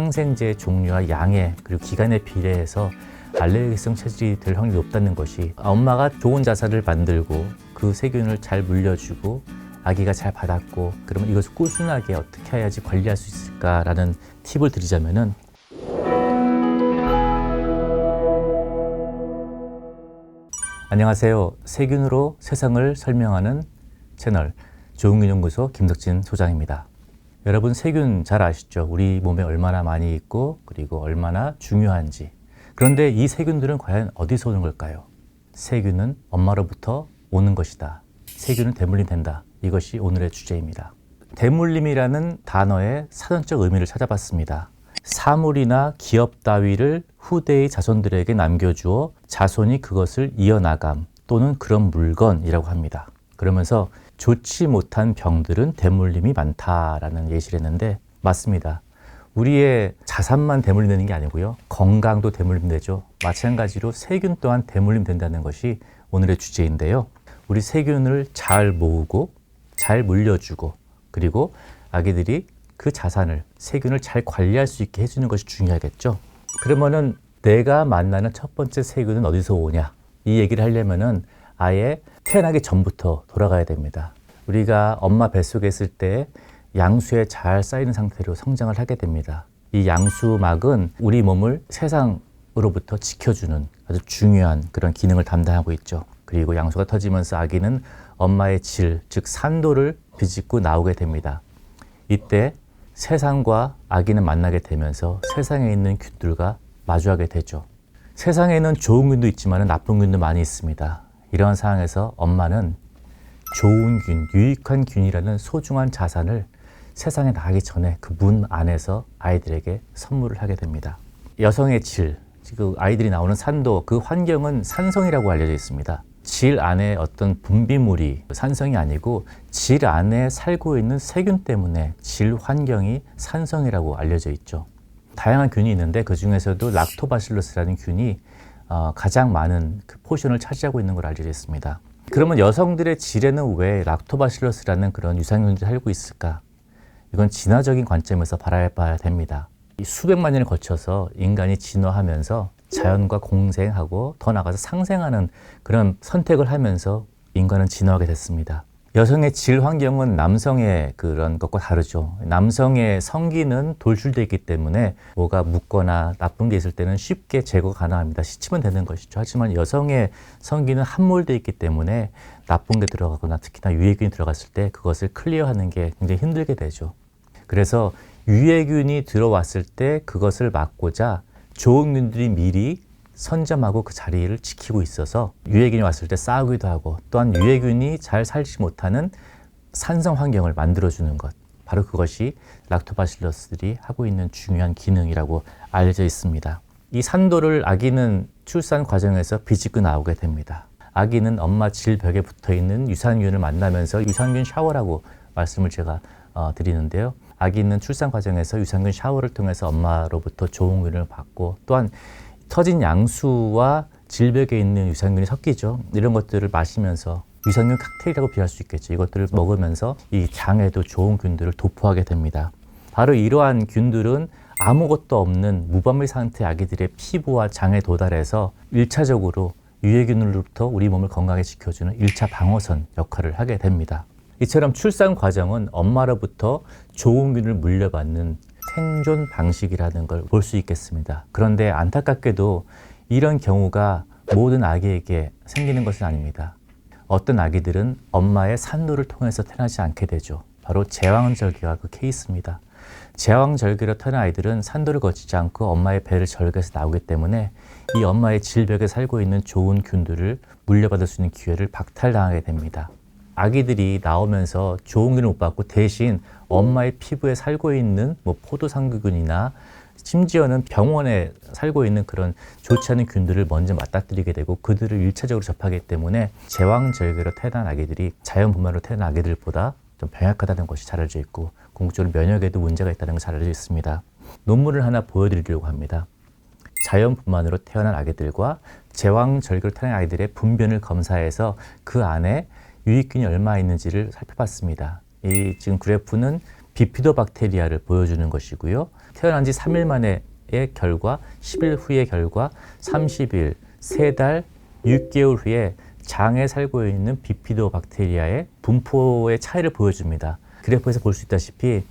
항생제의 종류와 양에 그리고 기간에 비례해서 알레르기성 체질이 될 확률이 높다는 것이, 엄마가 좋은 자살을 만들고 그 세균을 잘 물려주고 아기가 잘 받았고, 그러면 이것을 꾸준하게 어떻게 해야지 관리할 수 있을까라는 팁을 드리자면은, 안녕하세요. 세균으로 세상을 설명하는 채널 좋은균연구소 김덕진 소장입니다. 여러분, 세균 잘 아시죠? 우리 몸에 얼마나 많이 있고 그리고 얼마나 중요한지. 그런데 이 세균들은 과연 어디서 오는 걸까요? 세균은 엄마로부터 오는 것이다. 세균은 대물림 된다. 이것이 오늘의 주제입니다. 대물림이라는 단어의 사전적 의미를 찾아봤습니다. 사물이나 기업 따위를 후대의 자손들에게 남겨주어 자손이 그것을 이어나감 또는 그런 물건이라고 합니다. 그러면서 좋지 못한 병들은 대물림이 많다라는 예시를 했는데, 맞습니다. 우리의 자산만 대물림되는 게 아니고요, 건강도 대물림되죠. 마찬가지로 세균 또한 대물림된다는 것이 오늘의 주제인데요. 우리 세균을 잘 모으고 잘 물려주고, 그리고 아기들이 그 자산을, 세균을 잘 관리할 수 있게 해주는 것이 중요하겠죠. 그러면은 내가 만나는 첫 번째 세균은 어디서 오냐, 이 얘기를 하려면은 아예 태어나기 전부터 돌아가야 됩니다. 우리가 엄마 뱃속에 있을 때 양수에 잘 쌓이는 상태로 성장을 하게 됩니다. 이 양수막은 우리 몸을 세상으로부터 지켜주는 아주 중요한 그런 기능을 담당하고 있죠. 그리고 양수가 터지면서 아기는 엄마의 질, 즉 산도를 비집고 나오게 됩니다. 이때 세상과 아기는 만나게 되면서 세상에 있는 균들과 마주하게 되죠. 세상에는 좋은 균도 있지만 나쁜 균도 많이 있습니다. 이러한 상황에서 엄마는 좋은 균, 유익한 균이라는 소중한 자산을 세상에 나가기 전에 그 문 안에서 아이들에게 선물을 하게 됩니다. 여성의 질, 그 아이들이 나오는 산도, 그 환경은 산성이라고 알려져 있습니다. 질 안에 어떤 분비물이 산성이 아니고 질 안에 살고 있는 세균 때문에 질 환경이 산성이라고 알려져 있죠. 다양한 균이 있는데 그 중에서도 락토바실러스라는 균이 가장 많은 그 포션을 차지하고 있는 걸로 알려져 있습니다. 그러면 여성들의 질에는 왜 락토바실러스라는 그런 유산균들이 살고 있을까? 이건 진화적인 관점에서 바라봐야 됩니다. 이 수백만 년을 거쳐서 인간이 진화하면서 자연과 공생하고 더 나아가서 상생하는 그런 선택을 하면서 인간은 진화하게 됐습니다. 여성의 질 환경은 남성의 그런 것과 다르죠. 남성의 성기는 돌출되어 있기 때문에 뭐가 묻거나 나쁜 게 있을 때는 쉽게 제거가 가능합니다. 씻으면 되는 것이죠. 하지만 여성의 성기는 함몰되어 있기 때문에 나쁜 게 들어가거나 특히나 유해균이 들어갔을 때 그것을 클리어하는 게 굉장히 힘들게 되죠. 그래서 유해균이 들어왔을 때 그것을 막고자 좋은 균들이 미리 선점하고 그 자리를 지키고 있어서 유해균이 왔을 때 싸우기도 하고, 또한 유해균이 잘 살지 못하는 산성 환경을 만들어주는 것, 바로 그것이 락토바실러스들이 하고 있는 중요한 기능이라고 알려져 있습니다. 이 산도를 아기는 출산 과정에서 비집고 나오게 됩니다. 아기는 엄마 질벽에 붙어있는 유산균을 만나면서 유산균 샤워라고 말씀을 제가 드리는데요. 아기는 출산 과정에서 유산균 샤워를 통해서 엄마로부터 좋은 균을 받고, 또한 터진 양수와 질벽에 있는 유산균이 섞이죠. 이런 것들을 마시면서 유산균 칵테일이라고 비할 수 있겠죠. 이것들을 먹으면서 이 장에도 좋은 균들을 도포하게 됩니다. 바로 이러한 균들은 아무것도 없는 무방비 상태의 아기들의 피부와 장에 도달해서 1차적으로 유해균으로부터 우리 몸을 건강하게 지켜주는 1차 방어선 역할을 하게 됩니다. 이처럼 출산 과정은 엄마로부터 좋은 균을 물려받는 생존 방식이라는 걸 볼 수 있겠습니다. 그런데 안타깝게도 이런 경우가 모든 아기에게 생기는 것은 아닙니다. 어떤 아기들은 엄마의 산도를 통해서 태어나지 않게 되죠. 바로 제왕절개가 그 케이스입니다. 제왕절개로 태어난 아이들은 산도를 거치지 않고 엄마의 배를 절개해서 나오기 때문에 이 엄마의 질벽에 살고 있는 좋은 균들을 물려받을 수 있는 기회를 박탈당하게 됩니다. 아기들이 나오면서 좋은 균을 못 받고 대신 엄마의 피부에 살고 있는 포도상구균이나 심지어는 병원에 살고 있는 그런 좋지 않은 균들을 먼저 맞닥뜨리게 되고 그들을 1차적으로 접하기 때문에 제왕절개로 태어난 아기들이 자연 분만으로 태어난 아기들보다 좀 병약하다는 것이 잘 알려져 있고 궁극적으로 면역에도 문제가 있다는 것이 잘 알려져 있습니다. 논문을 하나 보여드리려고 합니다. 자연 분만으로 태어난 아기들과 제왕절개로 태어난 아이들의 분변을 검사해서 그 안에 유익균이 얼마 있는지를 살펴봤습니다. 이 지금 그래프는 비피도박테리아를 보여주는 것이고요. 태어난 지 3일 만에의 결과, 10일 후의 결과, 30일, 3달, 6개월 후에 장에 살고 있는 비피도박테리아의 분포의 차이를 보여줍니다. 그래프에서 볼 수 있다시피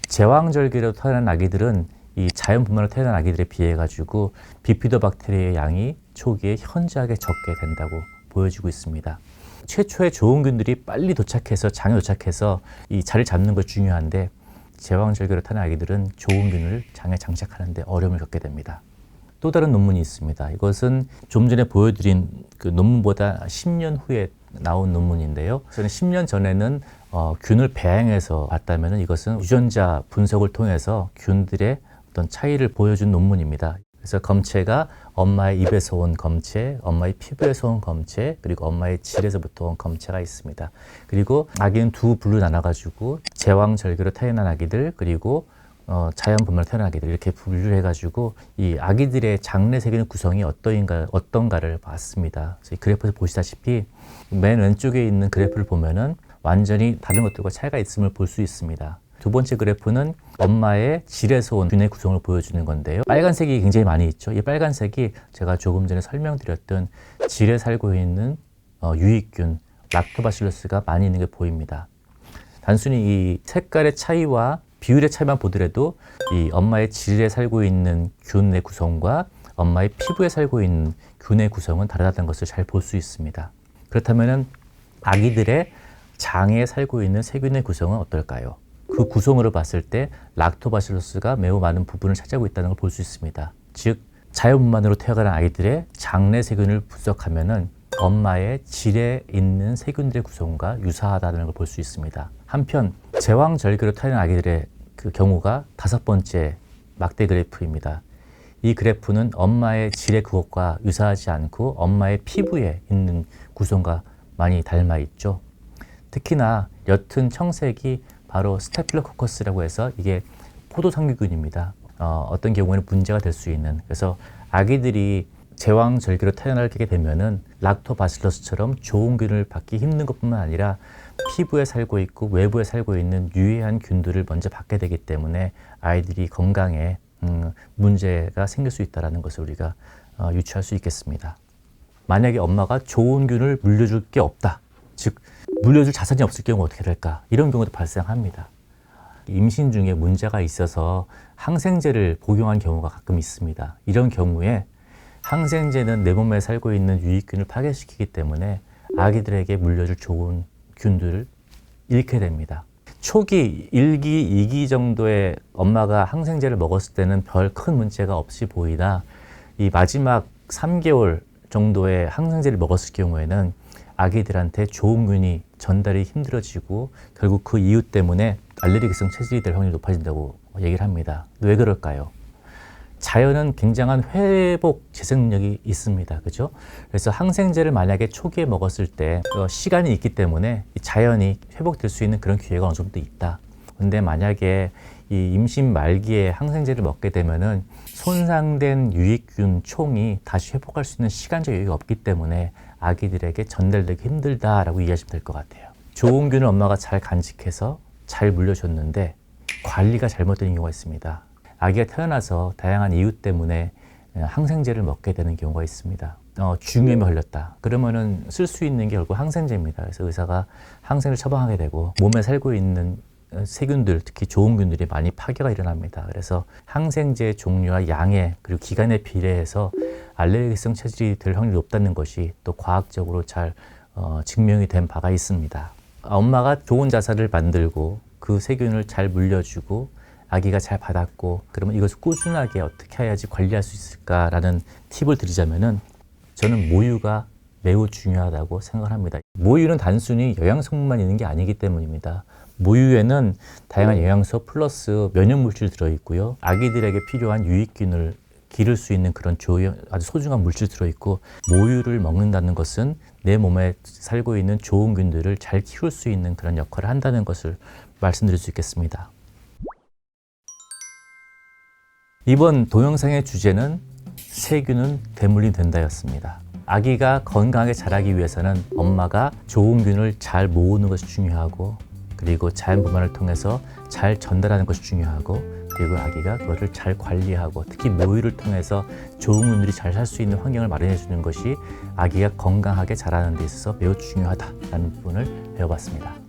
제왕절개로 태어난 아기들은 이 자연 분만으로 태어난 아기들에 비해 가지고 비피도박테리아의 양이 초기에 현저하게 적게 된다고 보여지고 있습니다. 최초의 좋은 균들이 빨리 도착해서 장에 도착해서 이 자리를 잡는 것 중요한데 제왕절개로 태어난 아기들은 좋은 균을 장에 장착하는 데 어려움을 겪게 됩니다. 또 다른 논문이 있습니다. 이것은 좀 전에 보여드린 그 논문보다 10년 후에 나온 논문인데요. 저는 10년 전에는 균을 배양해서 봤다면 이것은 유전자 분석을 통해서 균들의 어떤 차이를 보여준 논문입니다. 그래서 검체가 엄마의 입에서 온 검체, 엄마의 피부에서 온 검체, 그리고 엄마의 질에서부터 온 검체가 있습니다. 그리고 아기는 두 부로 나눠가지고 제왕절개로 태어난 아기들, 그리고 자연 분만으로 태어난 아기들 이렇게 분류를 해가지고 이 아기들의 장내 세균의 구성이 어떤가를 봤습니다. 그래서 이 그래프에서 보시다시피 맨 왼쪽에 있는 그래프를 보면은 완전히 다른 것들과 차이가 있음을 볼 수 있습니다. 두 번째 그래프는 엄마의 질에서 온 균의 구성을 보여주는 건데요. 빨간색이 굉장히 많이 있죠. 이 빨간색이 제가 조금 전에 설명드렸던 질에 살고 있는 유익균, 락토바실러스가 많이 있는 게 보입니다. 단순히 이 색깔의 차이와 비율의 차이만 보더라도 이 엄마의 질에 살고 있는 균의 구성과 엄마의 피부에 살고 있는 균의 구성은 다르다는 것을 잘 볼 수 있습니다. 그렇다면 아기들의 장에 살고 있는 세균의 구성은 어떨까요? 그 구성으로 봤을 때 락토바실러스가 매우 많은 부분을 차지하고 있다는 걸 볼 수 있습니다. 즉 자연분만으로 태어난 아이들의 장내 세균을 분석하면은 엄마의 질에 있는 세균들의 구성과 유사하다는 걸 볼 수 있습니다. 한편 제왕절개로 태어난 아기들의 그 경우가 5번째 막대 그래프입니다. 이 그래프는 엄마의 질의 그것과 유사하지 않고 엄마의 피부에 있는 구성과 많이 닮아 있죠. 특히나 옅은 청색이 바로 스테필로코커스라고 해서 이게 포도상규균입니다. 어떤 경우에는 문제가 될 수 있는, 그래서 아기들이 제왕절개로 태어나게 되면은 락토바실러스처럼 좋은 균을 받기 힘든 것뿐만 아니라 피부에 살고 있고 외부에 살고 있는 유해한 균들을 먼저 받게 되기 때문에 아이들이 건강에 문제가 생길 수 있다는 것을 우리가 유추할 수 있겠습니다. 만약에 엄마가 좋은 균을 물려줄 게 없다, 즉 물려줄 자산이 없을 경우 어떻게 될까? 이런 경우도 발생합니다. 임신 중에 문제가 있어서 항생제를 복용한 경우가 가끔 있습니다. 이런 경우에 항생제는 내 몸에 살고 있는 유익균을 파괴시키기 때문에 아기들에게 물려줄 좋은 균들을 잃게 됩니다. 초기 1기, 2기 정도의 엄마가 항생제를 먹었을 때는 별 큰 문제가 없이 보이다 이 마지막 3개월 정도의 항생제를 먹었을 경우에는 아기들한테 좋은 균이 전달이 힘들어지고 결국 그 이유 때문에 알레르기성 체질이 될 확률이 높아진다고 얘기를 합니다. 왜 그럴까요? 자연은 굉장한 회복 재생 능력이 있습니다. 그죠? 그래서 항생제를 만약에 초기에 먹었을 때 시간이 있기 때문에 자연이 회복될 수 있는 그런 기회가 어느 정도 있다. 근데 만약에 이 임신 말기에 항생제를 먹게 되면은 손상된 유익균 총이 다시 회복할 수 있는 시간적 여유가 없기 때문에 아기들에게 전달되기 힘들다라고 이해하시면 될 것 같아요. 좋은 균을 엄마가 잘 간직해서 잘 물려줬는데 관리가 잘못된 경우가 있습니다. 아기가 태어나서 다양한 이유 때문에 항생제를 먹게 되는 경우가 있습니다. 중염에 걸렸다. 그러면은 쓸 수 있는 게 결국 항생제입니다. 그래서 의사가 항생제를 처방하게 되고 몸에 살고 있는 세균들, 특히 좋은 균들이 많이 파괴가 일어납니다. 그래서 항생제 종류와 양에 그리고 기간에 비례해서 알레르기성 체질이 될 확률이 높다는 것이 또 과학적으로 잘 증명이 된 바가 있습니다. 엄마가 좋은 자살을 만들고 그 세균을 잘 물려주고 아기가 잘 받았고 그러면 이것을 꾸준하게 어떻게 해야지 관리할 수 있을까라는 팁을 드리자면은 저는 모유가 매우 중요하다고 생각을 합니다. 모유는 단순히 영양성분만 있는 게 아니기 때문입니다. 모유에는 다양한 영양소 플러스 면역물질이 들어있고요. 아기들에게 필요한 유익균을 기를 수 있는 그런 아주 소중한 물질이 들어있고 모유를 먹는다는 것은 내 몸에 살고 있는 좋은 균들을 잘 키울 수 있는 그런 역할을 한다는 것을 말씀드릴 수 있겠습니다. 이번 동영상의 주제는 세균은 대물림 된다였습니다. 아기가 건강하게 자라기 위해서는 엄마가 좋은 균을 잘 모으는 것이 중요하고 그리고 자연 분만을 통해서 잘 전달하는 것이 중요하고, 그리고 아기가 그것을 잘 관리하고, 특히 모유를 통해서 좋은 분들이 잘 살 수 있는 환경을 마련해 주는 것이 아기가 건강하게 자라는 데 있어서 매우 중요하다라는 부분을 배워봤습니다.